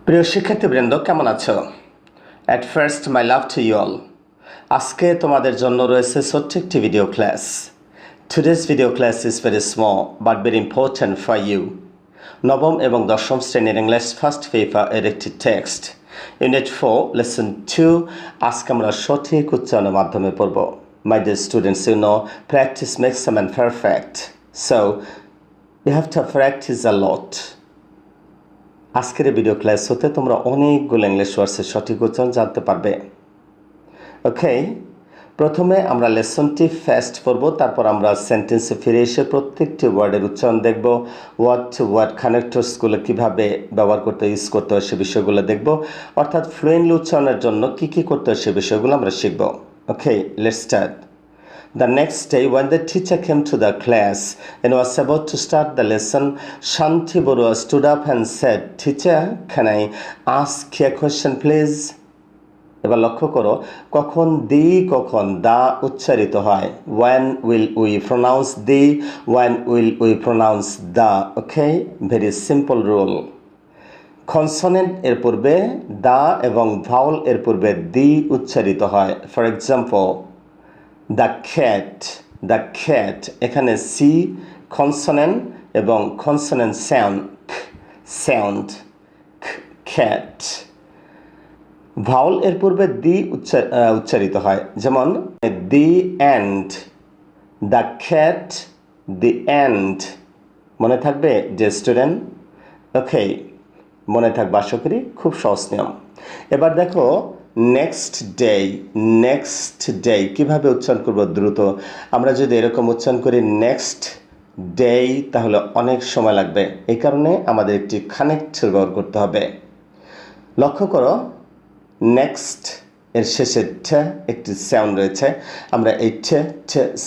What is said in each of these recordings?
প্রিয় শিক্ষার্থীবৃন্দ কেমন আছো? At first my love to you all. আজকে তোমাদের জন্য রয়েছে ছোট্ট একটি video class. Today's video class is very small but very important for you. নবম এবং দশম শ্রেণীর ইংলিশ ফার্স্ট পেপার এর একটি টেক্সট. Unit 4 lesson 2 আজকে আমরা সঠিক উচ্চারণের মাধ্যমে পড়ব. My dear students, you know practice makes a man perfect. So you have to practice a lot. আজকের ভিডিও ক্লাস হতে তোমরা অনেকগুলো ইংলিশ ওয়ার্ডসের সঠিক উচ্চারণ জানতে পারবে। ওকে, প্রথমে আমরা লেসনটি ফার্স্ট পড়ব, তারপর আমরা সেন্টেন্সে ফিরে এসে প্রত্যেকটি ওয়ার্ডের উচ্চারণ দেখব, ওয়ার্ড টু ওয়ার্ড কানেক্টরসগুলো কীভাবে ব্যবহার করতে ইউজ করতে হয় সে বিষয়গুলো দেখব, অর্থাৎ ফ্লুয়েন্টলি উচ্চারণের জন্য কী কী করতে হয় সে বিষয়গুলো আমরা শিখব। Okay, let's start. The next day, when the teacher came to the class and was about to start the lesson, Shanti Barua stood up and said, "Teacher, can I ask you a question, please?" এবার লক্ষ্য করো, কখন দি কখন দা উচ্চারিত হয়। When will we pronounce the? When will we pronounce the? Okay, very simple rule. Consonant এর পূর্বে দা এবং ভাওয়াল এর পূর্বে দি উচ্চারিত হয়। ফর এক্সাম্পল, দ্য cat এখানে সি কনসোনেন্ট এবং কনসোনেন্ট সাউন্ড cat. ভাওয়াল এর পূর্বে দি উচ্চারিত হয়, যেমন the end, the cat, the end. মনে থাকবে যে স্টুডেন্ট? ওকে, মনে থাকবে আশা করি, খুব সহজ নিয়ম। এবার দেখো নেক্সট ডে কীভাবে উচ্চারণ করব দ্রুত। আমরা যদি এরকম উচ্চারণ করি নেক্সট ডে তাহলে অনেক সময় লাগবে, এই কারণে আমাদের একটি কানেক্ট ব্যবহার করতে হবে। লক্ষ্য করো, নেক্সট এর শেষে ঠ একটি সাউন্ড রয়েছে, আমরা এই ঠ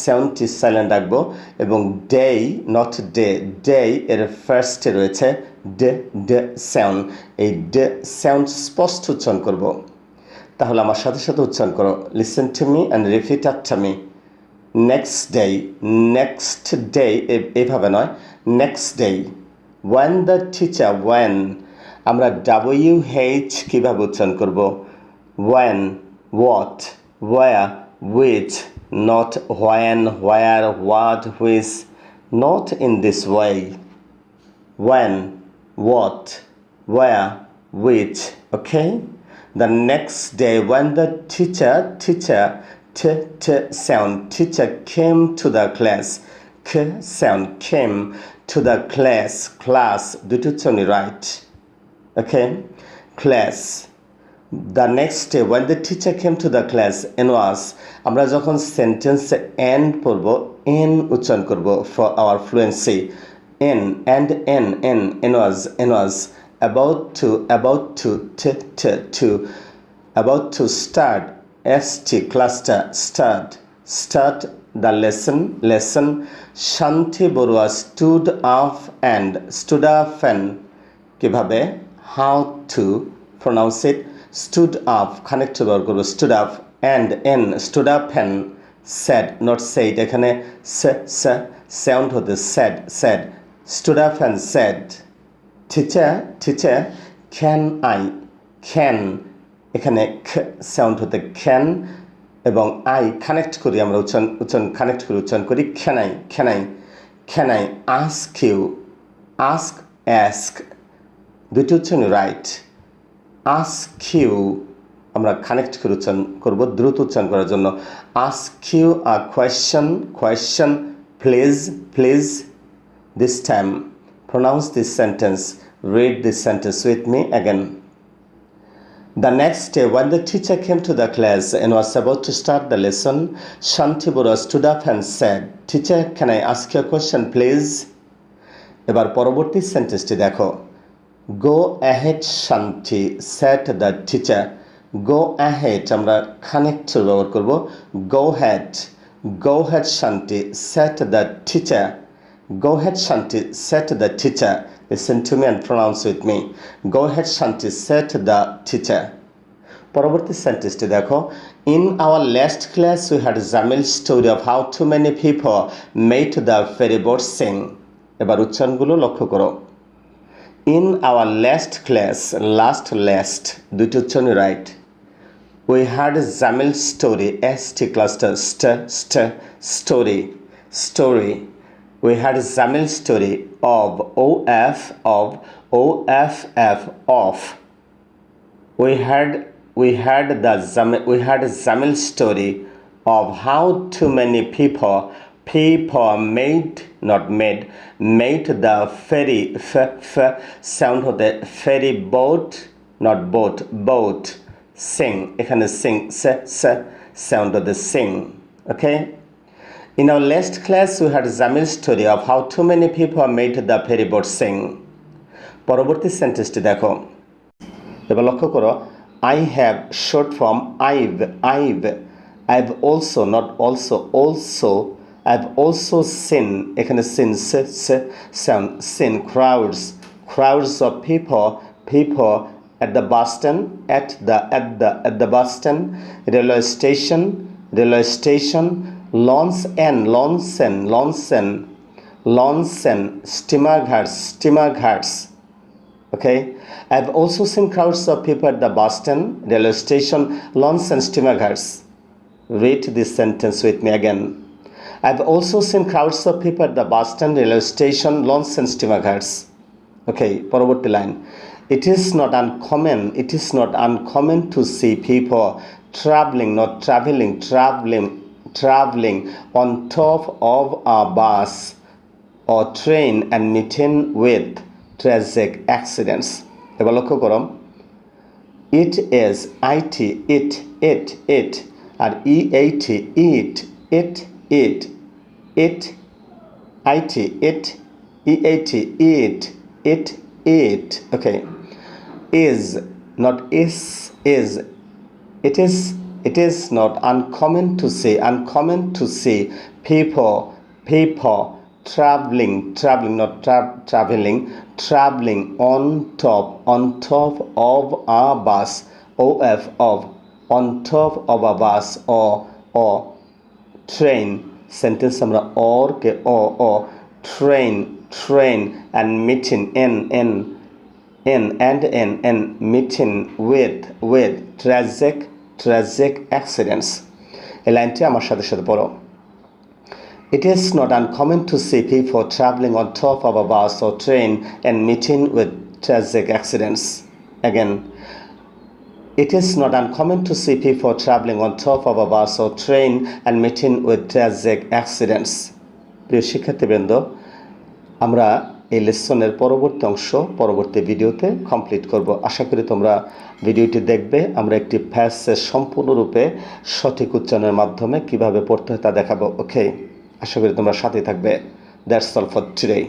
সাউন্ডটি সাইলেন্ট রাখবো এবং ডে নট ডে এর ফার্স্টে রয়েছে ডে সাউন্ড, এই ডে সাউন্ড স্পষ্ট উচ্চারণ করব। তাহলে আমার সাথে সাথে উচ্চারণ করো, listen to me and repeat after me. Next day এইভাবে নয়, next day. When the teacher, when আমরা WH কীভাবে উচ্চারণ করব? When, what, where, which, not when, where, what, which, not in this way. When, what, where, which. Okay? The next day, when the teacher sound, teacher came to the class, sound came to the class, দুটো উচ্চারণই right. Okay? Class. The next day, when the teacher came to the class, and was, আমরা যখন সেন্টেন্সে and পড়ব, N উচ্চারণ করব for our fluency. N was about to start, st cluster, start the lesson. Shanti Barua stood up and কিভাবে, how to pronounce it, stood up connect ব্যবহার করব, stood up stood up and said, not said, এখানে sound হতে said, stood up and said, teacher, can এখানে sound হতে can এবং I connect করি, আমরা উচ্চারণ কানেক্ট করে উচ্চারণ করি can I ask you, ask দুটো উচ্চারণ রাইট। ask you আমরা কানেক্ট করে উচ্চারণ করব দ্রুত উচ্চারণ করার জন্য। ask you a question please. This time, pronounce this sentence. Read this sentence with me again. The next day, when the teacher came to the class and was about to start the lesson, Shanti Barua stood up and said, "Teacher, can I ask you a question, please?" এবার পরবর্তী সেন্টেন্সটি দেখো। Go ahead, Shanti, said the teacher. Go ahead, আমরা connect ব্যবহার করব। Go ahead, Shanti, said the teacher. Go ahead, Shanti, said the teacher. Listen to me and pronounce with me. Go ahead, Shanti, said the teacher. পরবর্তী সেন্টেন্সটি দেখো। In our last class, we had Jamil's story of how too many people made the ferry boat sing. এবার উচ্চারণগুলো লক্ষ্য করো। In our last class, দুইটা উচ্চারণে right, we had Jamil story, st cluster, story. We had Jamil story of off. We had Jamil story of how too many people made the ferry sound of the ferry boat, not boat, sing এখানে sing sound of the sing. Okay, in our last class we had Jamil story of how too many people made the ferry boat sing. পরবর্তী সেন্টেন্সটি দেখো, এবার লক্ষ্য করো, I have short form I've also, not also, I've also seen এখানে seen crowds of people at the bus stand, at the bus stand, railway station, lawns and steamer ghats. Okay, I've also seen crowds of people at the bus stand, railway station, lawns and steamer ghats. Read this sentence with me again. I've also seen crowds of people at the bus stand, railway station, lawns and steamer ghats. Okay, পরবর্তী line, it is not uncommon to see people traveling on top of a bus or train and meeting with tragic accidents. এবার লক্ষ্য করো, it is it R eat okay, is not is it is not uncommon to see people traveling on top of a bus, on top of a bus or train. Sentence আমরা or K or train and meeting and meeting with tragic accidents. এই লাইনটি আমার সাথে পড়ো। It is not uncommon to see people traveling on top of a bus or train and meeting with tragic accidents. Again, it is not uncommon to see people traveling on top of a bus or train and meeting with tragic accidents. প্রিয় শিক্ষার্থীবৃন্দ, আমরা এই লেসনের পরবর্তী অংশ পরবর্তী ভিডিওতে complete করব। আশা করি তোমরা ভিডিওটি দেখবে। আমরা একটি প্যাসেজ সম্পূর্ণরূপে সঠিক উচ্চারণের মাধ্যমে কিভাবে পড়তে হয় তা দেখাবো। ওকে, আশা করি তোমরা সাথে থাকবে। That's all for today.